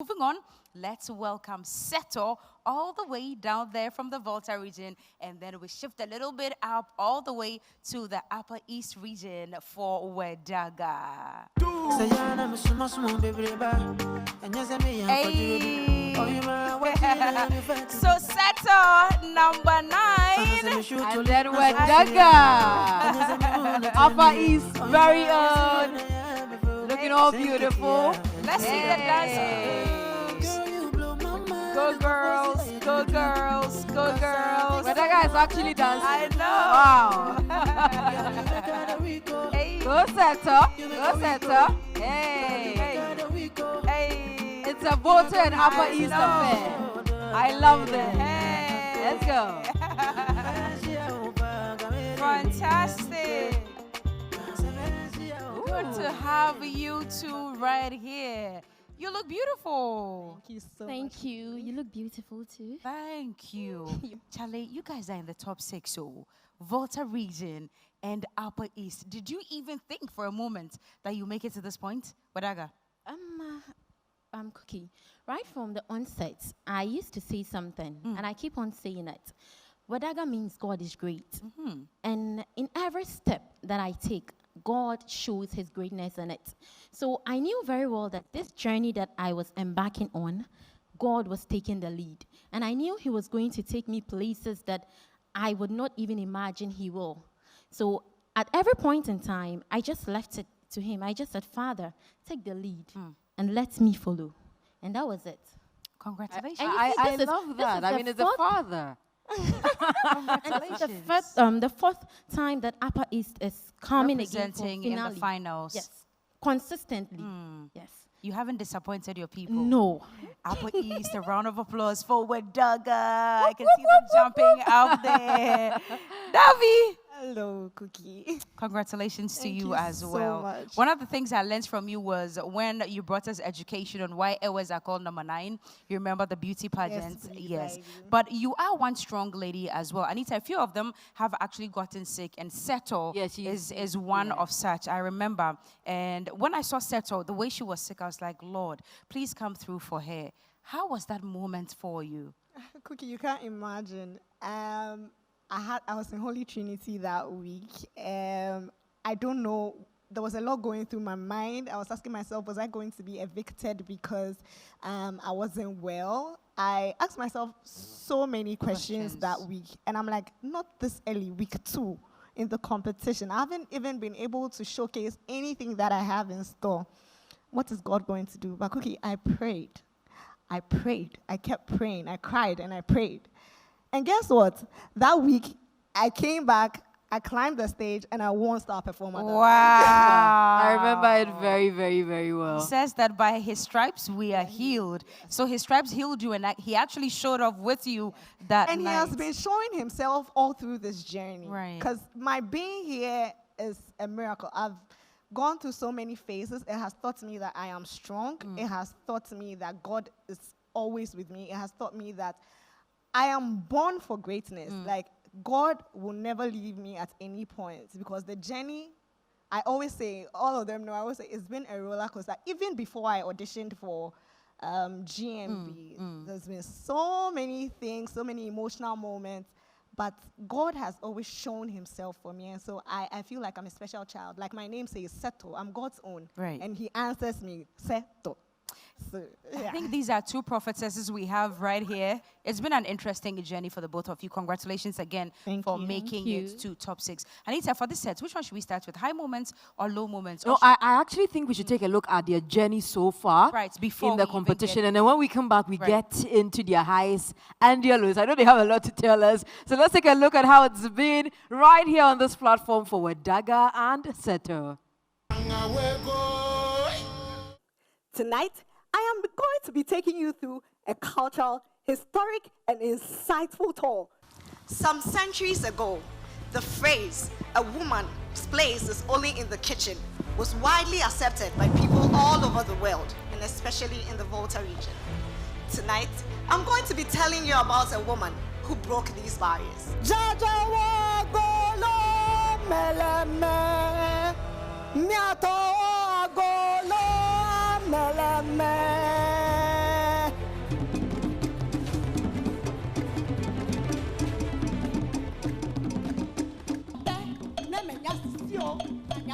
Moving on, let's welcome Setor all the way down there from the Volta region, and then we shift a little bit up all the way to the Upper East region for Wedaga. Hey. So Setor number 9, and then Wedaga, Upper East, very own, looking all beautiful. Let's see the dance. Go girls, go girls, go girls. Wedaga is actually dancing. I know. Wow. Hey. Go Setor, go Setor. Hey. Hey. It's a Volta and Upper East affair. I love this. Hey. Let's go. Fantastic. Good to have you two right here. You look beautiful. Thank you so much. Thank you. You look beautiful too. Thank you. Charlie, you guys are in the top 6, so Volta region and Upper East. Did you even think for a moment that you make it to this point? Wedaga? Cookie. Right from the onset, I used to say something, and I keep on saying it. Wedaga means God is great. And in every step that I take, God shows his greatness in it. So I knew very well that this journey that I was embarking on, God was taking the lead. And I knew he was going to take me places that I would not even imagine he will. So at every point in time, I just left it to him. I just said, Father, take the lead and let me follow. And that was it. Congratulations. I love that. I mean, as a father. Congratulations. The fourth time that Upper East is coming again for Representing finale. in the finals. Yes, consistently. Yes. You haven't disappointed your people. No. Upper East, a round of applause for Wedaga. I can see them jumping out there. Davi! Hello, Cookie. Congratulations to Thank you you as so well. much. One of the things I learned from you was when you brought us education on why airways are called number 9. You remember the beauty pageants? please, I do. But you are one strong lady as well. Anita, a few of them have actually gotten sick, and Setor is one of such. I remember. And when I saw Setor, the way she was sick, I was like, Lord, please come through for her. How was that moment for you? Cookie, you can't imagine. I was in Holy Trinity that week. I don't know. There was a lot going through my mind. I was asking myself, was I going to be evicted because I wasn't well? I asked myself so many questions that week. And I'm like, not this early, week 2 in the competition. I haven't even been able to showcase anything that I have in store. What is God going to do? But Cookie, I prayed. I kept praying. I cried and I prayed. And guess what? That week, I came back, I climbed the stage, and I won Star Performer. Wow. I remember it very, very, very well. He says that by his stripes we are healed. So his stripes healed you, and he actually showed up with you that And night. he has been showing himself all through this journey. Right. Because my being here is a miracle. I've gone through so many phases. It has taught me that I am strong. It has taught me that God is always with me. It has taught me that I am born for greatness. Like, God will never leave me at any point, because the journey, I always say, all of them know, I always say, it's been a roller coaster. Even before I auditioned for GMB, there's been so many things, so many emotional moments, but God has always shown himself for me. And so I feel like I'm a special child. Like my name says, Setor. I'm God's own. Right. And he answers me, Setor. So, I think these are two prophetesses we have right here. It's been an interesting journey for the both of you. Congratulations again for making it to top 6. Anita, for this set, which one should we start with? High moments or low moments? No, I actually think we should take a look at their journey so far before in the we even competition. get- And then when we come back, we get into their highs and their lows. I know they have a lot to tell us. So let's take a look at how it's been right here on this platform for Wedaga and Setor. Tonight, I am going to be taking you through a cultural, historic, and insightful tour. Some centuries ago, the phrase, a woman's place is only in the kitchen, was widely accepted by people all over the world, and especially in the Volta region. Tonight, I'm going to be telling you about a woman who broke these barriers.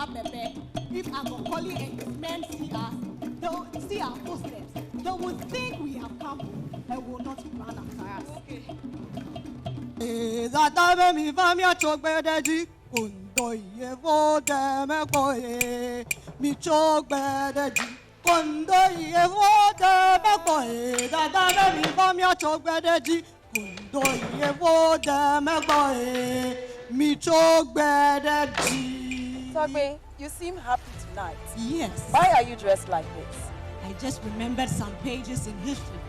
If Agokoli and his men see us, they'll see our footsteps. They will think we have come and will not run after us. Togbe, you seem happy tonight. Yes. Why are you dressed like this? I just remembered some pages in history.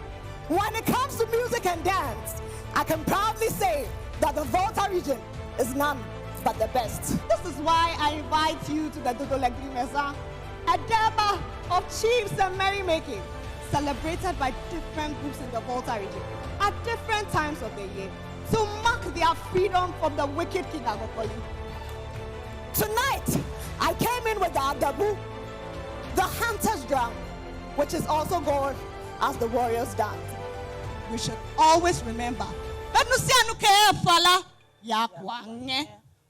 When it comes to music and dance, I can proudly say that the Volta region is none but the best. This is why I invite you to the Dodo Legri Mesa, a derby of chiefs and merrymaking, celebrated by different groups in the Volta region at different times of the year to mark their freedom from the wicked King Agokoli. Tonight, I came in with the Agabu, the hunter's drum, which is also called as the warrior's dance. We should always remember,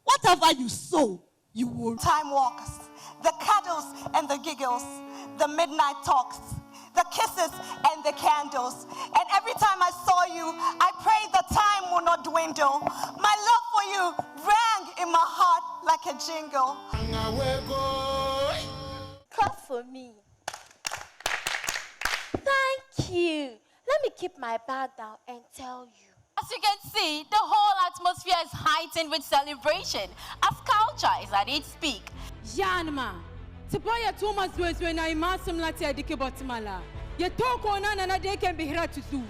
whatever you sow, you will. Time walks, the cuddles and the giggles, the midnight talks, the kisses and the candles. And every time I saw you, I prayed the time will not dwindle. My love for you rang in my heart like a jingle. Clap for me. Thank you. Let me keep my bag down and tell you. As you can see, the whole atmosphere is heightened with celebration as culture is at its peak. Janma, Tipoya Thomas was when I massam latte dike botmala. Ye talk on an de can be here to do.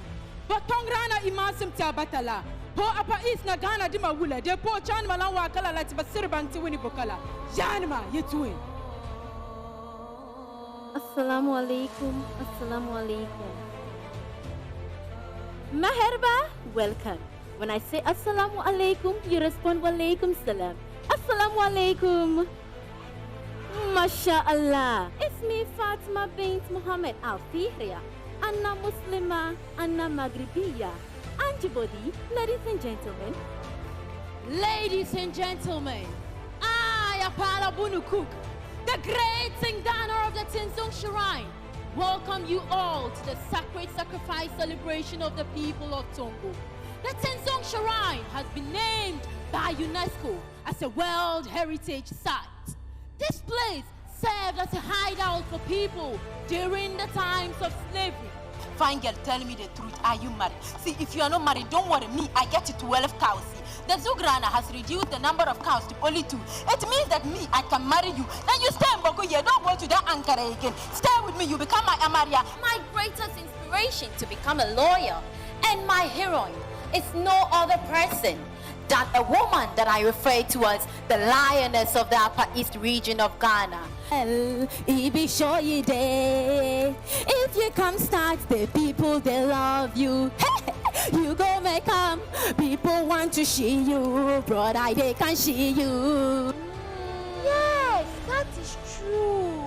But Tongrana imasam tabatala. Po apa is na Ghana dima wula, de po chan malawa kala lati basirbanti wini bokala. Janma, ye twin. Assalamu alaikum. Assalamu alaikum. Maherba, welcome. When I say assalamu alaikum, you respond wa alaikum salam. Assalamu alaikum. MashaAllah. It's me, Fatima bint Muhammad Al-Fihriya. Anna Muslima, Anna Maghribiya. Antibody, ladies and gentlemen. Ladies and gentlemen, I, Apala Bunu Cook, the great Singdana of the Tinsong Shrine, welcome you all to the sacred sacrifice celebration of the people of Tongo. The Tinsong Shrine has been named by UNESCO as a World Heritage Site. This place served as a hideout for people during the times of slavery. Fine girl, tell me the truth. Are you married? See, if you are not married, don't worry me. I get you 12 cows. The Zugrana has reduced the number of cows to only 2. It means that me, I can marry you. Then you stay in Bokuye. Don't go to that Ankara again. Stay with me. You become my Amaria. My greatest inspiration to become a lawyer and my heroine is no other person than a woman that I refer to as the lioness of the Upper East region of Ghana. If you come start, the people, they love you. You go make them, people want to see you. Brother, they can see you. Yes, that is true.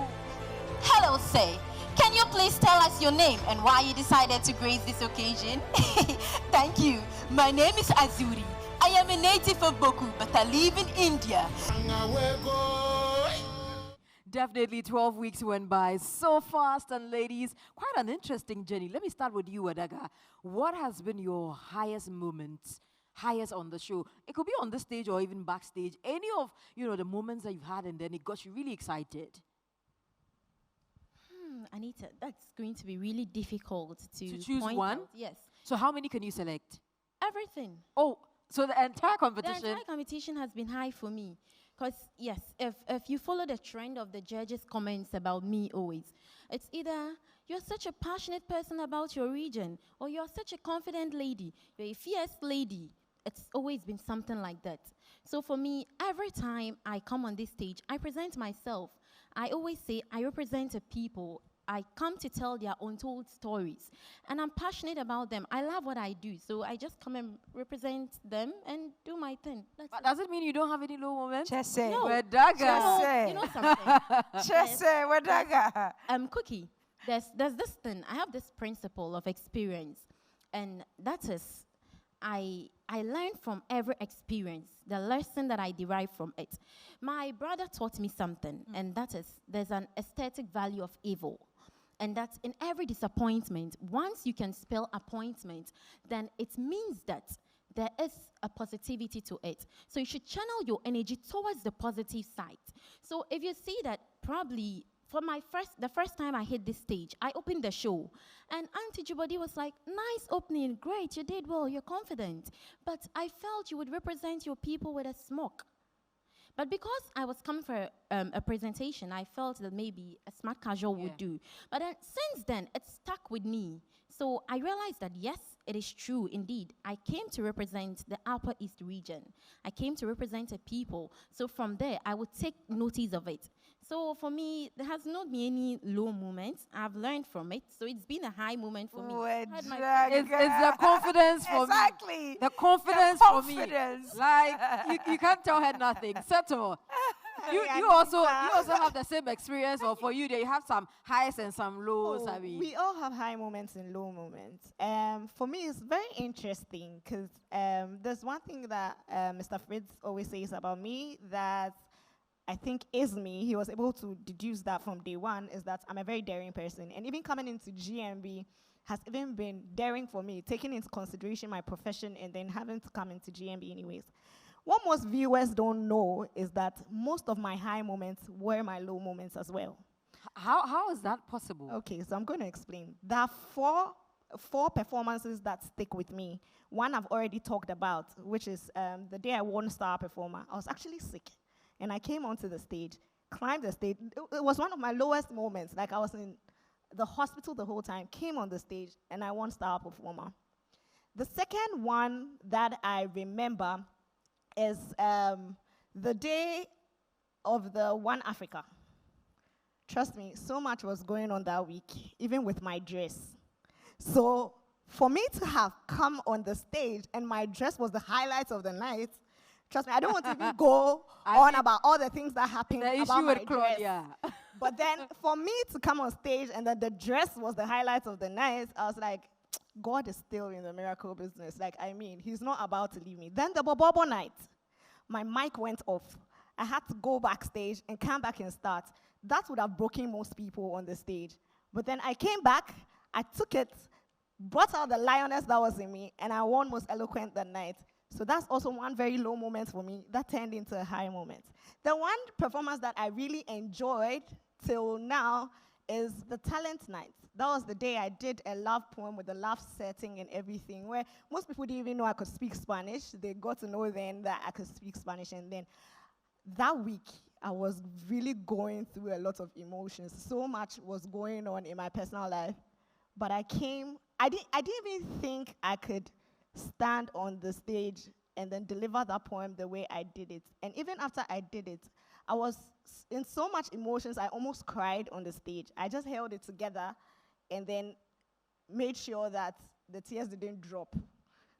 Hello, say. Can you please tell us your name and why you decided to grace this occasion? Thank you. My name is Azuri. I am a native of Boku, but I live in India. Definitely 12 weeks went by so fast, and ladies, quite an interesting journey. Let me start with you, Wedaga. What has been your highest moment, highest on the show? It could be on the stage or even backstage. Any of, the moments that you've had and then it got you really excited? Anita, that's going to be really difficult to choose point one? out. Yes. So how many can you select? Everything. Oh, so the entire competition? The entire competition has been high for me. Because, yes, if you follow the trend of the judges' comments about me always, it's either you're such a passionate person about your region or you're such a confident lady, you're a fierce lady. It's always been something like that. So for me, every time I come on this stage, I present myself. I always say I represent a people. I come to tell their untold stories. And I'm passionate about them. I love what I do. So I just come and represent them and do my thing. But does it mean you don't have any low moments? Chese. No. Wedaga. You know something? Chese, Wedaga. Cookie, there's this thing. I have this principle of experience. And that is, I learned from every experience, the lesson that I derived from it. My brother taught me something, and that is there's an aesthetic value of evil. And that in every disappointment, once you can spell appointment, then it means that there is a positivity to it. So you should channel your energy towards the positive side. So if you see that probably for the first time I hit this stage, I opened the show. And Auntie Jubadi was like, nice opening, great, you did well, you're confident. But I felt you would represent your people with a smoke. But because I was coming for a presentation, I felt that maybe a smart casual would do. But then, since then, it stuck with me. So I realized that, yes, it is true, indeed. I came to represent the Upper East region. I came to represent a people. So from there, I would take notice of it. So for me, there has not been any low moments. I've learned from it. So it's been a high moment for me. It's the confidence for me. The confidence for me. Like, you can't tell her nothing. Setor. You also have the same experience, or for you, they have some highs and some lows. I mean, we all have high moments and low moments. For me, it's very interesting because there's one thing that Mr. Fritz always says about me that I think is me. He was able to deduce that from day one, is that I'm a very daring person. And even coming into GMB has even been daring for me, taking into consideration my profession and then having to come into GMB anyways. What most viewers don't know is that most of my high moments were my low moments as well. How is that possible? Okay, so I'm going to explain. There are four performances that stick with me. One I've already talked about, which is the day I won Star Performer. I was actually sick. And I came onto the stage, climbed the stage. It was one of my lowest moments. Like, I was in the hospital the whole time, came on the stage, and I won Star Performer. The second one that I remember is the day of the One Africa. Trust me, so much was going on that week, even with my dress. So for me to have come on the stage and my dress was the highlight of the night, trust me, I don't want to even go on about all the things that happened about my dress. But then for me to come on stage and then the dress was the highlight of the night, I was like, God is still in the miracle business. Like, I mean, he's not about to leave me. Then the Bobobo night, my mic went off. I had to go backstage and come back and start. That would have broken most people on the stage. But then I came back, I took it, brought out the lioness that was in me, and I won Most Eloquent that night. So that's also one very low moment for me that turned into a high moment. The one performance that I really enjoyed till now is the talent night. That was the day I did a love poem with a love setting and everything, where most people didn't even know I could speak Spanish. They got to know then that I could speak Spanish. And then that week, I was really going through a lot of emotions. So much was going on in my personal life. But I didn't even think I could stand on the stage and then deliver that poem the way I did it. And even after I did it, I was in so much emotions, I almost cried on the stage. I just held it together and then made sure that the tears didn't drop.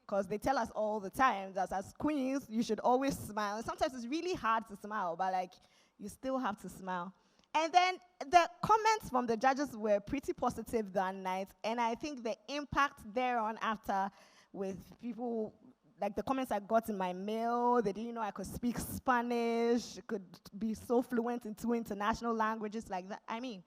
Because they tell us all the time that as queens, you should always smile. And sometimes it's really hard to smile, but like, you still have to smile. And then the comments from the judges were pretty positive that night. And I think the impact thereon after with people, like the comments I got in my mail, they didn't know I could speak Spanish, could be so fluent in 2 international languages like that. I mean,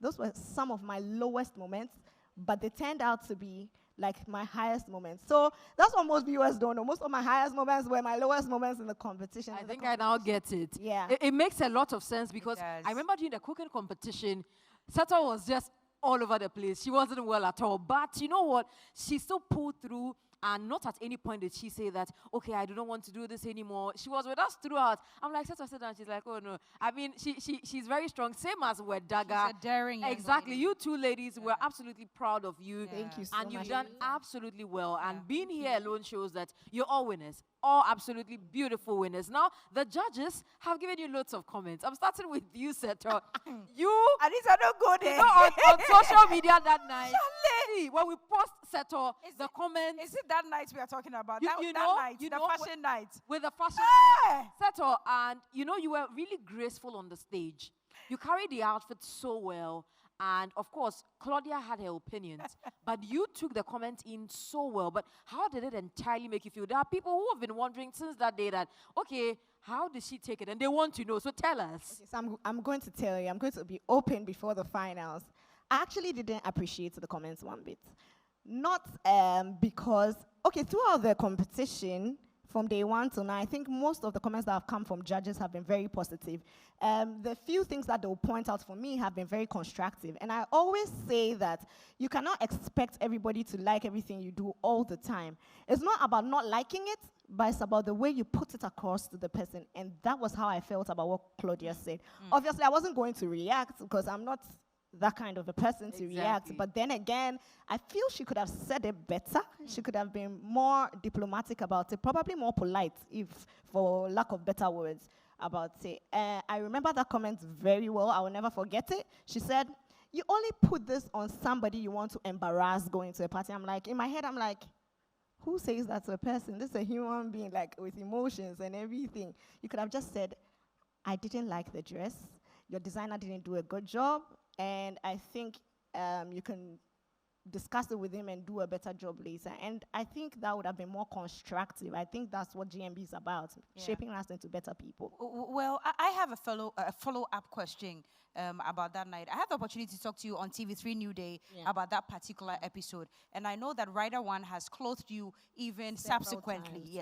those were some of my lowest moments, but they turned out to be like my highest moments. So that's what most viewers don't know. Most of my highest moments were my lowest moments in the competition. I think I now get it. Yeah. It makes a lot of sense because I remember during the cooking competition, Setor was just all over the place. She wasn't well at all. But you know what? She still pulled through. And not at any point did she say that, okay, I don't want to do this anymore. She was with us throughout. I'm like, sit down. She's like, oh, no. I mean, she's very strong. Same as Wedaga. She's a daring young Exactly. lady. You two ladies, we're absolutely proud of you. Thank you so much. And you've done absolutely well. And being here alone shows that you're all winners. All absolutely beautiful winners. Now, the judges have given you loads of comments. I'm starting with you, Setor. You, Anita, don't go there. on social media that night, when we post Setor, the comments. Is it that night we are talking about? You that know, night, the fashion night. With the fashion Setor, and you know, you were really graceful on the stage. You carried the outfit so well. And of course, Claudia had her opinions, but you took the comment in so well. But how did it entirely make you feel? There are people who have been wondering since that day that, okay, how did she take it? And they want to know, so tell us. Okay, so I'm going to tell you, I'm going to be open before the finals. I actually didn't appreciate the comments one bit. Not because, okay, throughout the competition, from day 1 to 9, I think most of the comments that have come from judges have been very positive. The few things that they'll point out for me have been very constructive. And I always say that you cannot expect everybody to like everything you do all the time. It's not about not liking it, but it's about the way you put it across to the person. And that was how I felt about what Claudia said. Obviously, I wasn't going to react because I'm not that kind of a person to react. But then again, I feel she could have said it better. She could have been more diplomatic about it, probably more polite, if for lack of better words, about it. I remember that comment very well. I will never forget it. She said, "You only put this on somebody you want to embarrass going to a party." I'm like, in my head, I'm like, who says that to a person? This is a human being, like, with emotions and everything. You could have just said, "I didn't like the dress. Your designer didn't do a good job. And I think you can discuss it with him and do a better job later." And I think that would have been more constructive. I think that's what GMB is about, shaping us into better people. Well, I have a follow-up question about that night. I had the opportunity to talk to you on TV3 New Day about that particular episode. And I know that Rider One has clothed you even subsequently,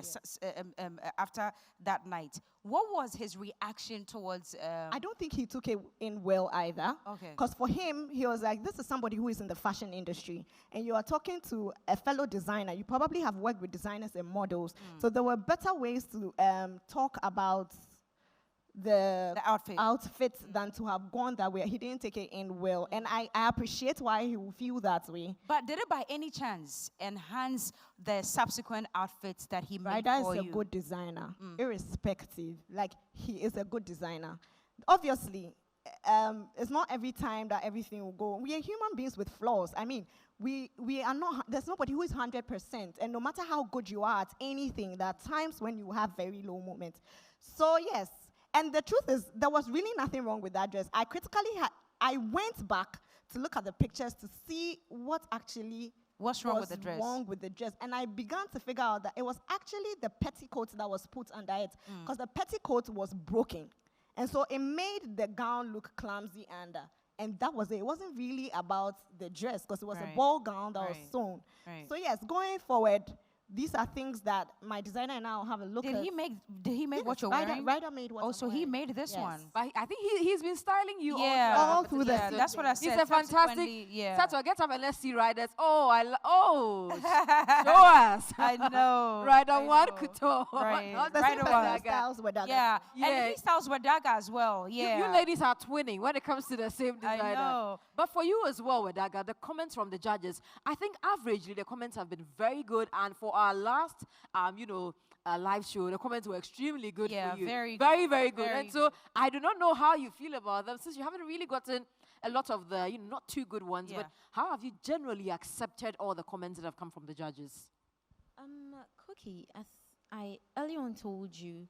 after that night. What was his reaction towards... I don't think he took it in well either. Okay. Because for him, he was like, this is somebody who is in the fashion industry. And you are talking to a fellow designer. You probably have worked with designers and models. So there were better ways to talk about the outfits than to have gone that way. He didn't take it in well. And I appreciate why he would feel that way. But did it by any chance enhance the subsequent outfits that he made Ryder for you? is a good designer, irrespective. Like, he is a good designer. Obviously, it's not every time that everything will go. We are human beings with flaws. I mean, we are not, there's nobody who is 100%. And no matter how good you are at anything, there are times when you have very low moments. So, yes. And the truth is, there was really nothing wrong with that dress. I went back to look at the pictures to see what actually What's wrong with the dress? wrong with the dress. And I began to figure out that it was actually the petticoat that was put under it, because the petticoat was broken. And so it made the gown look clumsy under. And that was it. It wasn't really about the dress, because it was a ball gown that was sewn. So yes, going forward, these are things that my designer and I will have a look at. Did he make what you're wearing? Ryder made what I'm so wearing. he made this one. But I think he's been styling you all through the that's what I said. He's a fantastic. Setor, get up and let's see Riders. Show us. I know. Rider One Couture. Right. Rider One styles Wedaga. Yeah. And he styles Wedaga as well. Yeah. You ladies are twinning when it comes to the same designer. I know. But for you as well, Wedaga, the comments from the judges, I think averagely the comments have been very good. And for our last, live show, the comments were extremely good for you. Very, very good. And so I do not know how you feel about them, since you haven't really gotten a lot of the, not too good ones. But how have you generally accepted all the comments that have come from the judges? Cookie, as I earlier on told you,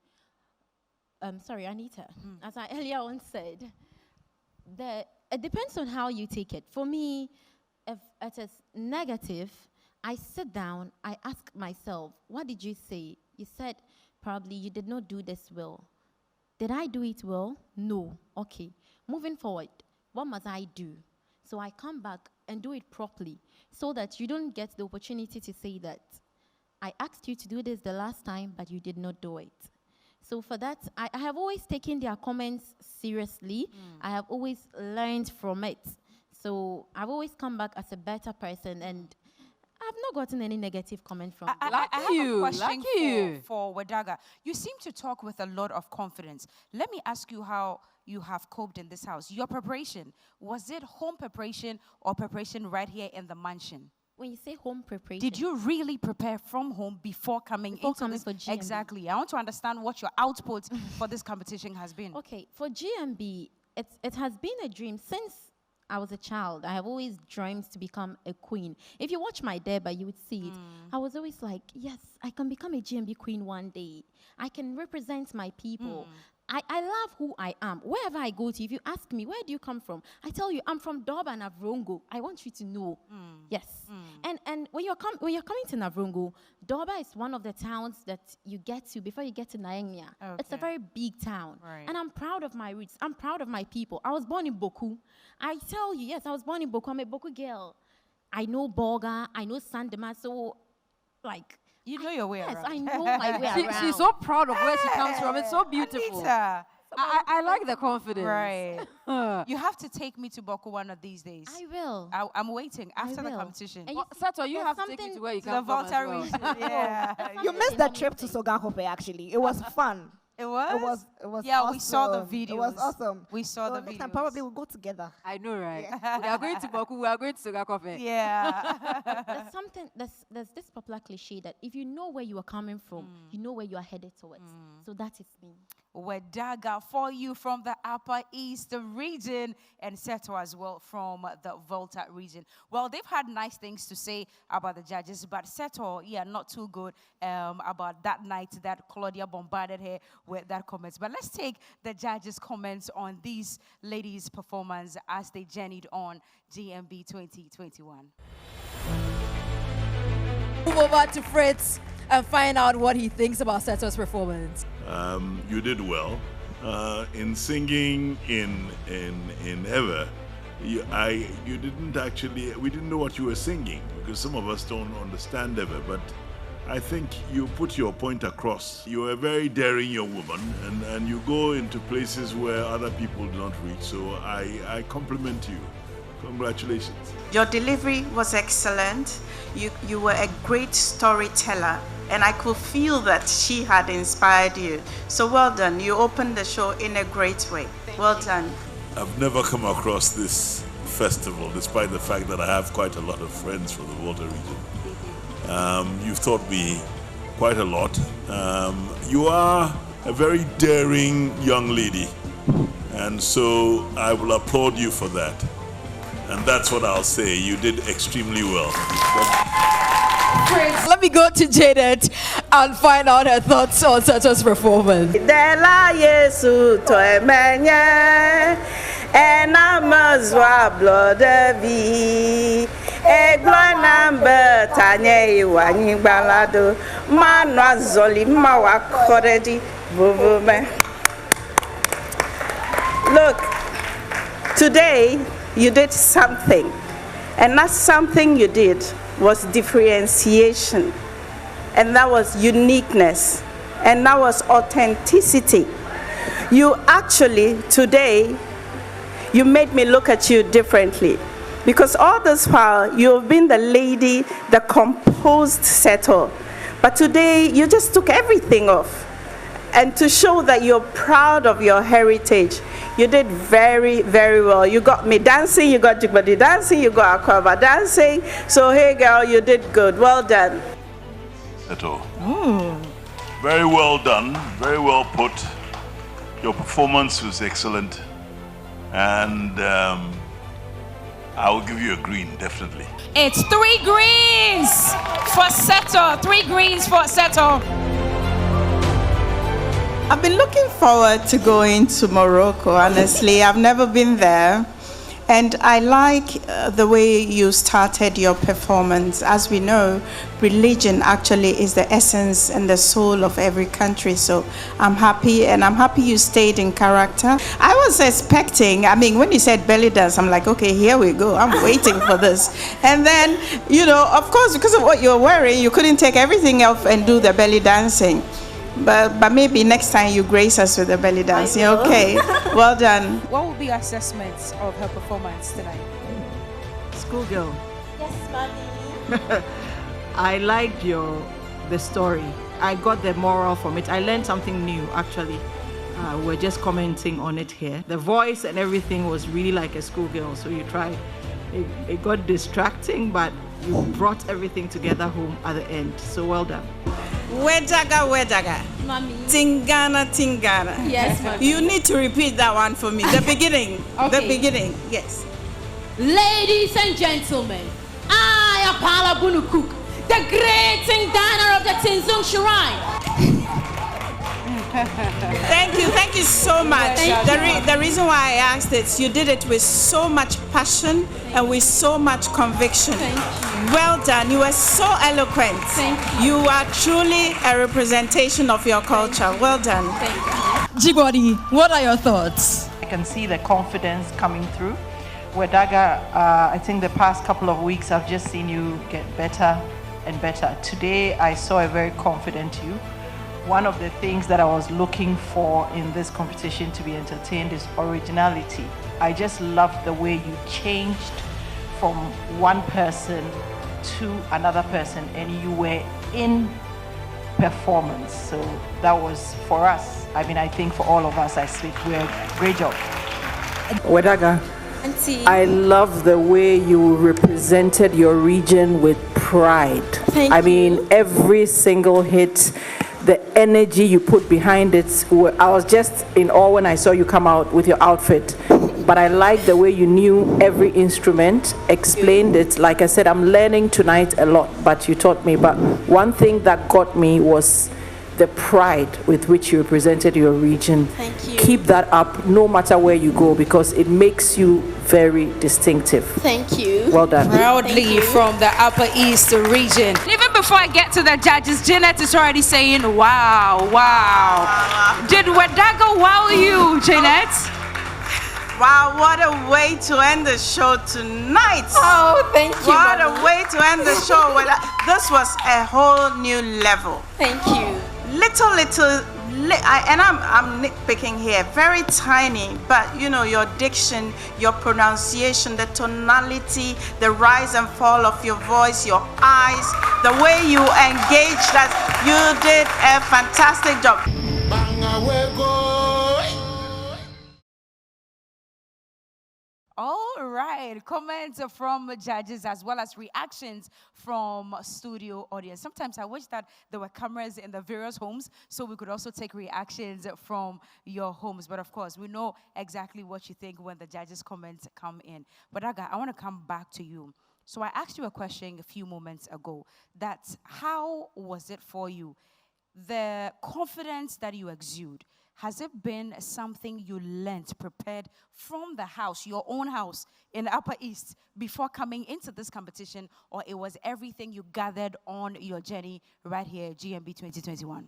sorry, Anita, as I earlier on said, that it depends on how you take it. For me, if it is negative, I sit down, I ask myself, what did you say? You said probably you did not do this well. Did I do it well? No. Okay. Moving forward, what must I do? So I come back and do it properly, so that you don't get the opportunity to say that I asked you to do this the last time, but you did not do it. So for that, I have always taken their comments seriously. I have always learned from it. So I've always come back as a better person, and I've not gotten any negative comment from them. I have a question for Wedaga. You seem to talk with a lot of confidence. Let me ask you how you have coped in this house. Your preparation, was it home preparation or preparation right here in the mansion? When you say home preparation, did you really prepare from home before coming into this? For GMB? Exactly. I want to understand what your output for this competition has been. Okay, for GMB, it has been a dream since I was a child. I have always dreamed to become a queen. If you watch my debut, you would see it. I was always like, yes, I can become a GMB queen one day. I can represent my people. I love who I am. Wherever I go to, if you ask me, where do you come from? I tell you, I'm from Durban and Navrongo. I want you to know. Yes. And when you're coming to Navrongo, Durban is one of the towns that you get to before you get to Naengmia. Okay. It's a very big town. Right. And I'm proud of my roots. I'm proud of my people. I was born in Boku. I tell you, yes, I was born in Boku. I'm a Boku girl. I know Boga. I know Sandema. So, like... You know your way around. Yes, I know my way around. She's so proud of where she comes from. It's so beautiful. Anita. I like the confidence. Right. You have to take me to Boku one of these days. I will. I'm waiting after the competition. Sato, you have to take me to where you come from. The Volta region. Yeah. You missed the trip to Sogakope, actually. It was fun. It was? It was yeah, awesome. we saw the videos. It was awesome. We saw the videos. Next time probably we'll go together. I know, right? Yeah. We are going to Boku, we are going to Sogakope. Yeah. There's this popular cliche that if you know where you are coming from, you know where you are headed towards. So that is me. Wedaga for you from the Upper East region and Setor as well from the Volta region. Well, they've had nice things to say about the judges, but Setor, yeah, not too good about that night that Claudia bombarded her with that comments. But let's take the judges' comments on these ladies' performance as they journeyed on GMB 2021. Move over to Fritz and find out what he thinks about Setor's performance. You did well in singing in Ever. You didn't actually. We didn't know what you were singing because some of us don't understand Ever. But I think you put your point across. You're a very daring young woman, and you go into places where other people do not reach. So I compliment you. Congratulations. Your delivery was excellent. You were a great storyteller, and I could feel that she had inspired you. So well done. You opened the show in a great way. Well done. I've never come across this festival, despite the fact that I have quite a lot of friends from the Volta region. You've taught me quite a lot. You are a very daring young lady, and so I will applaud you for that. And that's what I'll say. You did extremely well. Let me go to Janet and find out her thoughts on Setor's performance. Look, today you did something, and that something you did was differentiation, and that was uniqueness, and that was authenticity. You actually, today, you made me look at you differently, because all this while, you've been the lady, the composed Setor, but today, you just took everything off. And to show that you're proud of your heritage, you did very, very well. You got me dancing, you got Jigbadi dancing, you got Akwaba dancing. So hey girl, you did good. Well done. Setor. Very well done, very well put. Your performance was excellent. And I will give you a green, definitely. It's 3 greens for Setor. 3 greens for Setor. I've been looking forward to going to Morocco, honestly. I've never been there. And I like the way you started your performance. As we know, religion actually is the essence and the soul of every country. So I'm happy, and I'm happy you stayed in character. I was expecting, when you said belly dance, I'm like, okay, here we go. I'm waiting for this. And then, of course, because of what you're wearing, you couldn't take everything off and do the belly dancing. But maybe next time you grace us with the belly dancing. Okay, well done. What will be your assessments of her performance tonight? Schoolgirl. Yes, mommy. I liked the story. I got the moral from it. I learned something new, actually. We're just commenting on it here. The voice and everything was really like a schoolgirl, so you tried. It got distracting, but you brought everything together home at the end. So well done. Wedaga. Mommy. Tingana. Yes, mommy. You need to repeat that one for me. The beginning. Okay. The beginning. Yes. Ladies and gentlemen, I, Apala Bunukuk, the great King Dana of the Tinzung Shrine. Thank you so much. The reason why I asked it, you did it with so much passion and with so much conviction. Well done. You were so eloquent. You are truly a representation of your culture. Well done. Jibodi, what are your thoughts? I can see the confidence coming through. Wedaga, I think the past couple of weeks I've just seen you get better and better. Today I saw a very confident you. One of the things that I was looking for in this competition to be entertained is originality. I just loved the way you changed from one person to another person and you were in performance. So that was for us. I mean, I think for all of us, I speak, we're great job. Wedaga, I love the way you represented your region with pride. I mean, every single hit, the energy you put behind it, I was just in awe when I saw you come out with your outfit. But I like the way you knew every instrument, explained it. Like I said, I'm learning tonight a lot, but you taught me. But one thing that got me was the pride with which you represented your region. Thank you. Keep that up no matter where you go, because it makes you very distinctive. Thank you. Well done. Proudly from the Upper East region. Even before I get to the judges, Janet is already saying, wow, wow. Did Wedaga wow you, Janet? Wow, what a way to end the show tonight. Oh, thank you. What a way to end the show. This was a whole new level. Thank you. I'm nitpicking here, very tiny, but you know, your diction, your pronunciation, the tonality, the rise and fall of your voice, your eyes, the way you engaged us, you did a fantastic job. All right, comments from judges as well as reactions from studio audience. Sometimes I wish that there were cameras in the various homes so we could also take reactions from your homes. But of course, we know exactly what you think when the judges' comments come in. But Aga, I want to come back to you. So I asked you a question a few moments ago. That's how was it for you? The confidence that you exude. Has it been something you learned, prepared from the house, your own house in the Upper East, before coming into this competition, or it was everything you gathered on your journey right here, GMB 2021?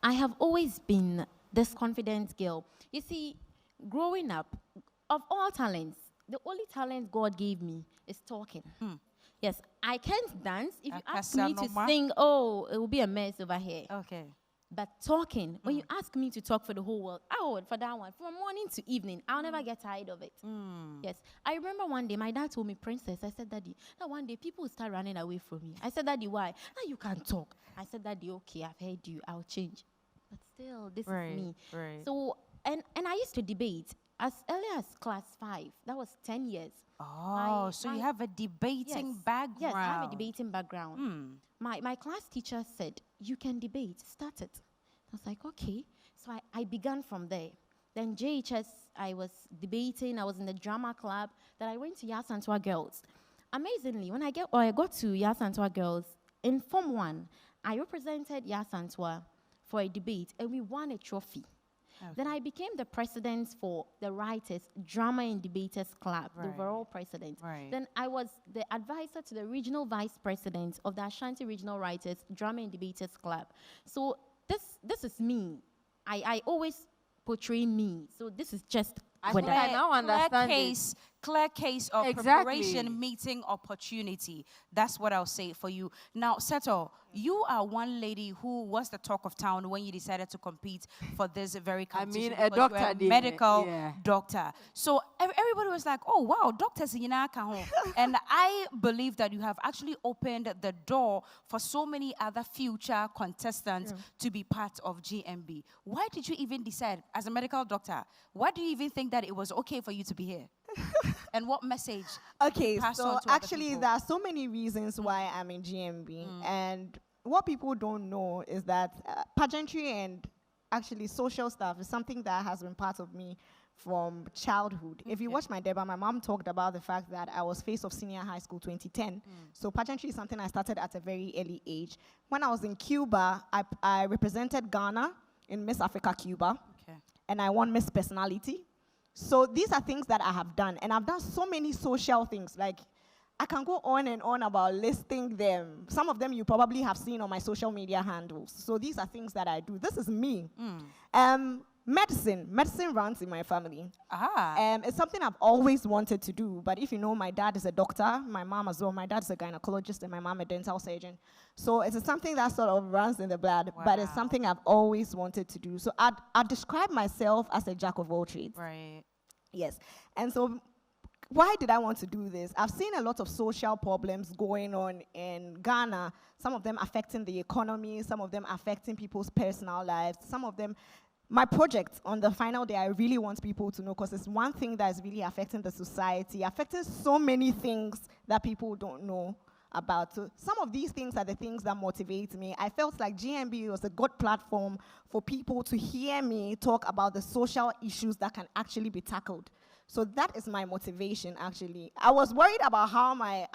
I have always been this confident girl. You see, growing up, of all talents, the only talent God gave me is talking. Yes, I can't dance. If you ask me to sing, oh, it will be a mess over here. Okay. But talking, when you ask me to talk for the whole world, I would for that one, from morning to evening. I'll never get tired of it. Yes. I remember one day, my dad told me, Princess, I said, Daddy, that one day people will start running away from me. I said, Daddy, why? Now you can't talk. I said, Daddy, okay, I've heard you. I'll change. But still, this is me. Right. So, and I used to debate as early as class 5. That was 10 years. Oh, so you have a debating background. Yes, I have a debating background. My class teacher said, you can debate, start it. I was like, okay. So I began from there. Then JHS, I was debating, I was in the drama club. Then I went to Yasantua Girls. Amazingly, when I got to Yasantua Girls, in Form 1, I represented Yasantua for a debate, and we won a trophy. Okay. Then I became the president for the Writers Drama and Debaters Club, the overall president. Then I was the advisor to the regional vice president of the Ashanti Regional Writers Drama and Debaters Club. So this is me. I always portray me. So this is just what I now understand. Clear case of preparation, meeting opportunity. That's what I'll say for you. Now, Setor, you are one lady who was the talk of town when you decided to compete for this very competition. I mean, a doctor, a medical doctor. So everybody was like, oh, wow, doctors in Yinaka. And I believe that you have actually opened the door for so many other future contestants to be part of GMB. Why did you even decide, as a medical doctor, why do you even think that it was okay for you to be here? And what message? Okay, so actually there are so many reasons why I'm in GMB. And what people don't know is that pageantry and actually social stuff is something that has been part of me from childhood. If you watch my debut, my mom talked about the fact that I was face of senior high school 2010. So pageantry is something I started at a very early age. When I was in Cuba, I represented Ghana in Miss Africa Cuba. Okay. And I won Miss Personality. So these are things that I have done. And I've done so many social things. Like, I can go on and on about listing them. Some of them you probably have seen on my social media handles. So these are things that I do. This is me. Medicine runs in my family. It's something I've always wanted to do. But if you know, my dad is a doctor, my mom as well. My dad's a gynecologist and my mom a dental surgeon. So it's something that sort of runs in the blood, but it's something I've always wanted to do. So I'd describe myself as a jack of all trades. Right. Yes. And so why did I want to do this? I've seen a lot of social problems going on in Ghana, some of them affecting the economy, some of them affecting people's personal lives, some of them. My project, on the final day, I really want people to know, because it's one thing that is really affecting the society, affecting so many things that people don't know about. So some of these things are the things that motivate me. I felt like GMB was a good platform for people to hear me talk about the social issues that can actually be tackled. So that is my motivation, actually. I was worried about how my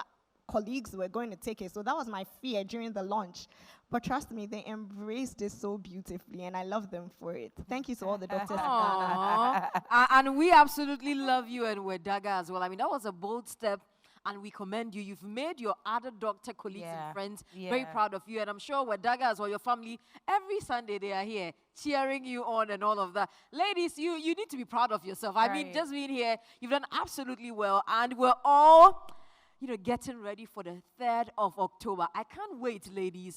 colleagues were going to take it, so that was my fear during the launch. But trust me, they embraced it so beautifully, and I love them for it. Thank you to all the doctors in Ghana. And we absolutely love you and Wedaga as well. I mean, that was a bold step, and we commend you. You've made your other doctor colleagues and friends very proud of you, and I'm sure Wedaga as well, your family, every Sunday they are here cheering you on and all of that. Ladies, you need to be proud of yourself. I mean, just being here, you've done absolutely well, and we're all getting ready for the 3rd of October. I can't wait, ladies.